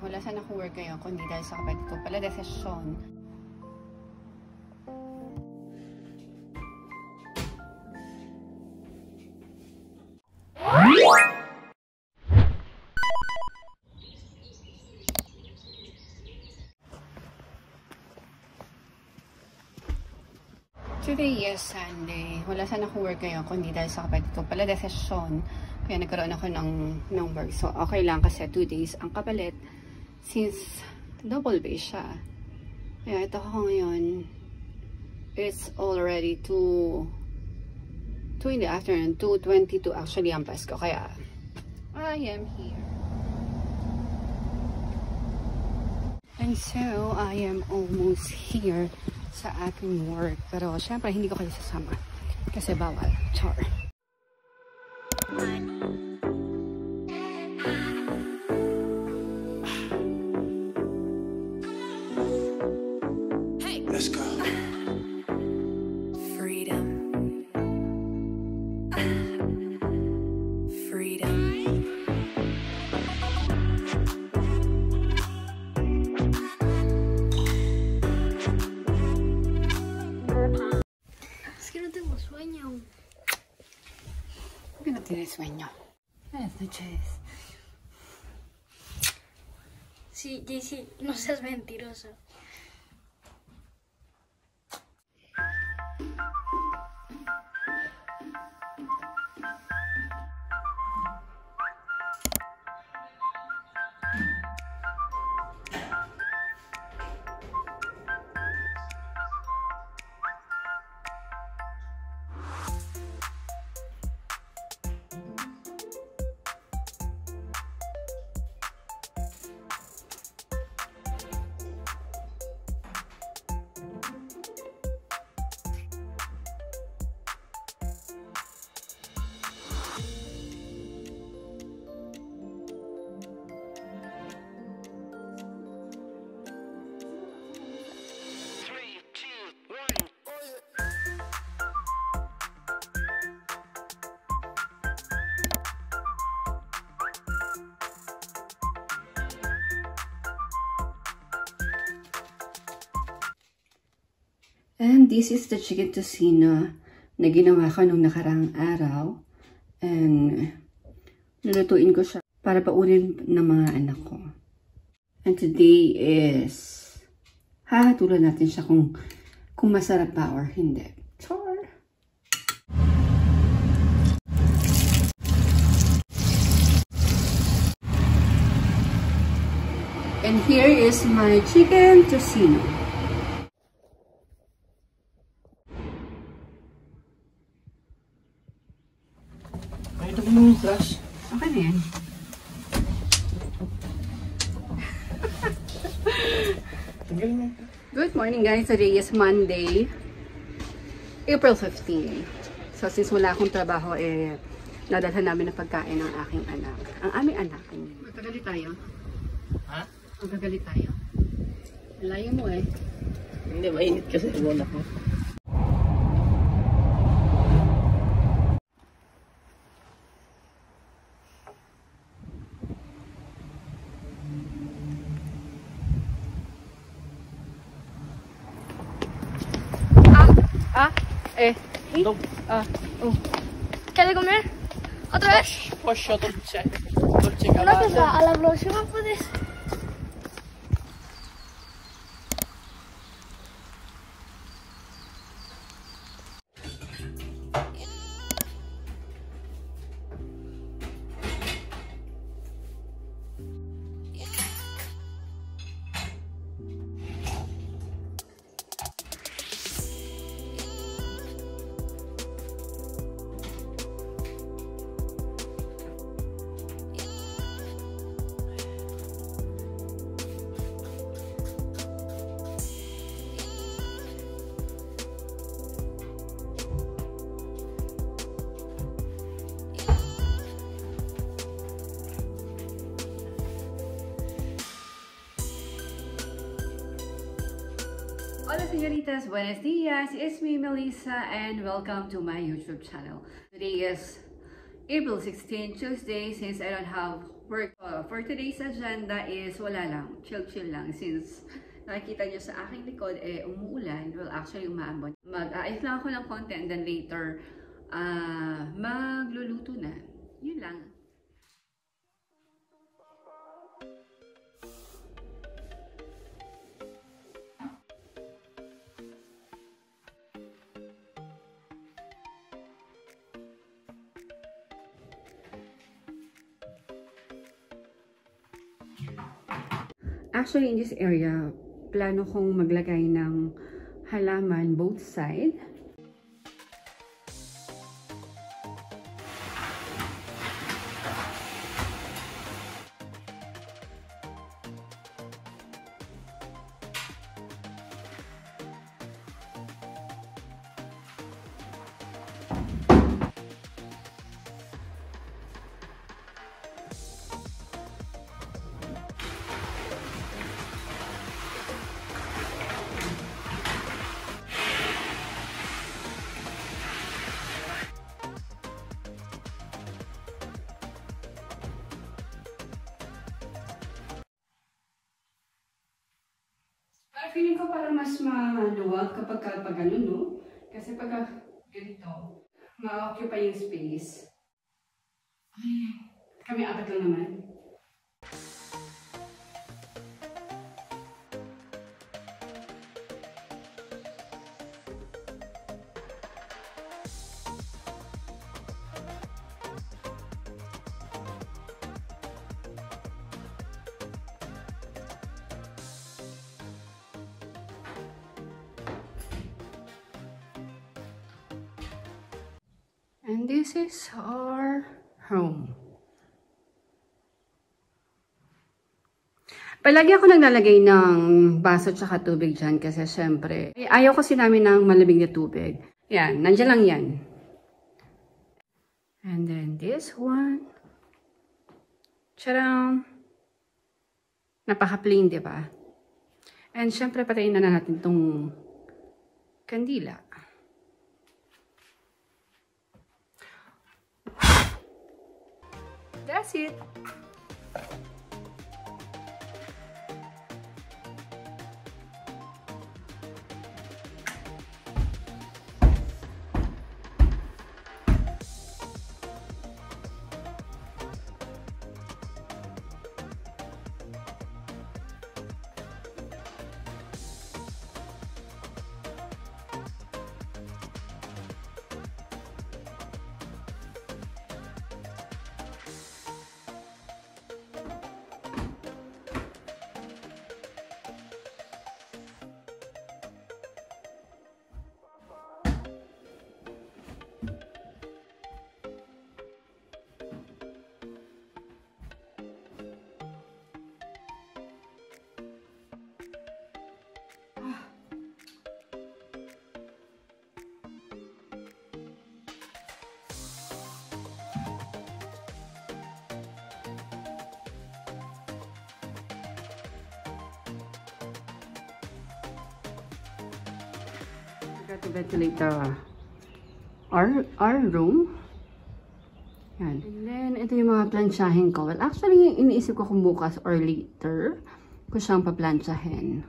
Wala sana akong work ngayon, kundi dahil sa kapatid ko pala desisyon. Today is Sunday. Wala sana akong work ngayon, kundi dahil sa kapatid ko pala desisyon. Kaya nagkaroon ako ng work. So, okay lang kasi 2 days ang kapalit since double pay siya. Kaya ito ko ngayon. It's already 2 in the afternoon. 2:22 actually ang Pasko. Kaya, I am here. And so, I am almost here sa aking work. Pero, syempre, hindi ko kayo sasama. Kasi bawal. Char. Hey, let's go. Freedom. Freedom. Es que no tengo sueño. ¿Por qué no tienes sueño? Buenas noches. Sí, Jaycee, no seas mentiroso. And this is the chicken tocino na ginawa ko nung nakarang araw. And lulutuin ko siya para paunin ng mga anak ko. And today is hahatulan natin siya kung masarap ba or hindi. Char! And here is my chicken tocino. Ito mo yung brush. Okay na yan. Good morning guys. Today is Monday, April 15. So since wala akong trabaho, nadalhan namin ng pagkain ng aking anak. Ang aming anak. Magkagalit tayo? Ha? Magkagalit tayo? Layo mo eh. Hindi, mainit kasi wala ko. Oh. ¿Quieres comer? ¿Otra vez? Pollo dolce. Dolce Una cosa, caballo. a la próxima puedes... Hola señoritas, buenos días. It's me Melissa and welcome to my YouTube channel. Today is April 16, Tuesday. Since I don't have work. For today's agenda is wala lang, chill-chill lang since nakikita nyo sa aking likod umuulan, well actually umaabot. Mag-aayos lang ako ng konti and then later magluluto na. Yun lang. Actually, in this area, plano kong maglagay ng halaman both side. Feeling ko parang mas maluwag kapag ganun, no? Kasi pag ganito, ma-occupy yung space. Ay, kami apat lang naman. And this is our home. Palagi ako naglalagay ng baso tsaka tubig dyan kasi syempre, ayaw kasi namin ng malamig na tubig. Yan, nandiyan lang yan. And then this one. Tcharam! Napaka-plain, diba? And syempre, patayin na natin tong kandila. That's it. To ventilate our room. Yan. And then, ito yung mga plansyahin ko. Well, actually, iniisip ko kung bukas or later ko siyang paplansyahin.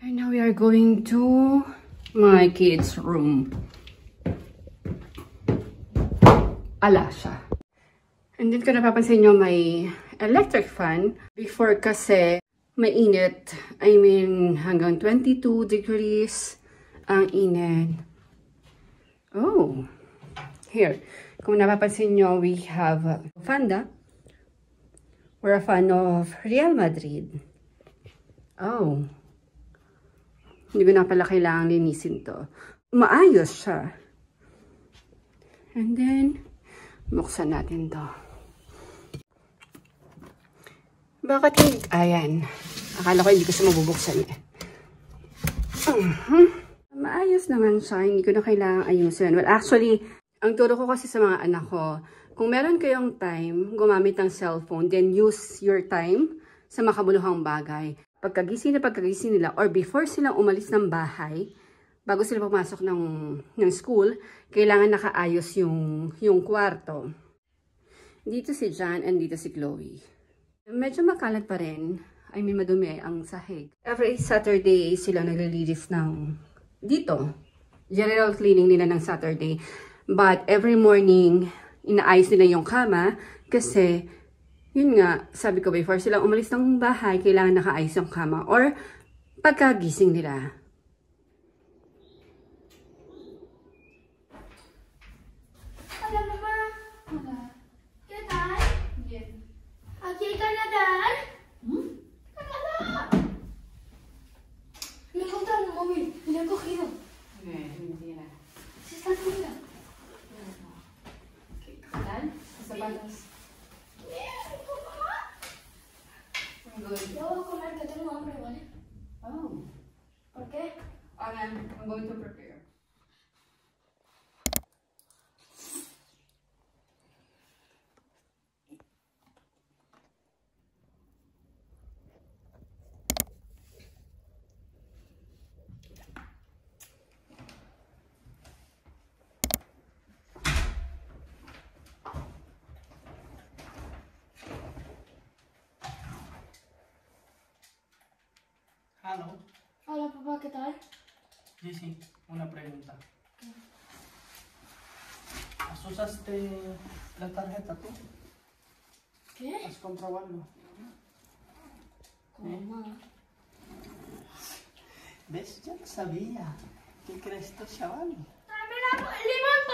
And now we are going to my kids' room. Ala siya. And then, kung napapansin nyo, may electric fan. Before kasi, mainit. I mean, hanggang 22 degrees. Ang init. Oh. Here. Kung napapansin nyo, we have Fanda. We're a fan of Real Madrid. Oh. Hindi ko na pala kailangang linisin to. Maayos siya. And then, buksan natin to. Bakit hindi? Ayan. Akala ko hindi ko siya mabubuksan eh. Maayos naman siya. Hindi ko na kailangang ayusin. Well, actually, ang turo ko kasi sa mga anak ko, kung meron kayong time, gumamit ng cellphone, then use your time sa makabuluhang bagay. Pagkagising nila, or before silang umalis ng bahay, bago sila pumasok ng school, kailangan nakaayos yung kwarto. Dito si John and dito si Chloe. Medyo makalat pa rin. I mean, madumi ang sahig. Every Saturday, sila naglilinis ng dito. General cleaning nila ng Saturday. But every morning, inaayos nila yung kama kasi, yun nga, sabi ko before silang umalis ng bahay, kailangan nakaayos yung kama or pagkagising nila. Hola, mamá. Hola. ¿Qué tal? Bien. ¿Aquí hay Canadá? ¡Canadá! Me encontraron un móvil y lo he cogido. Mentira. Se está fuera. ¿Qué tal? Zapatos. Bien, mamá. Good. Yo voy a comer que tengo hambre, ¿vale? Oh. ¿Por qué? I'm going to prepare. Hello. Hola, papá, ¿qué tal? Jessy, una pregunta. ¿Has usaste la tarjeta tú? ¿Qué? ¿Has comprobado? Mamá. ¿Ves? Ya lo sabía. ¿Qué crees tú, chaval? ¡Dame el limón!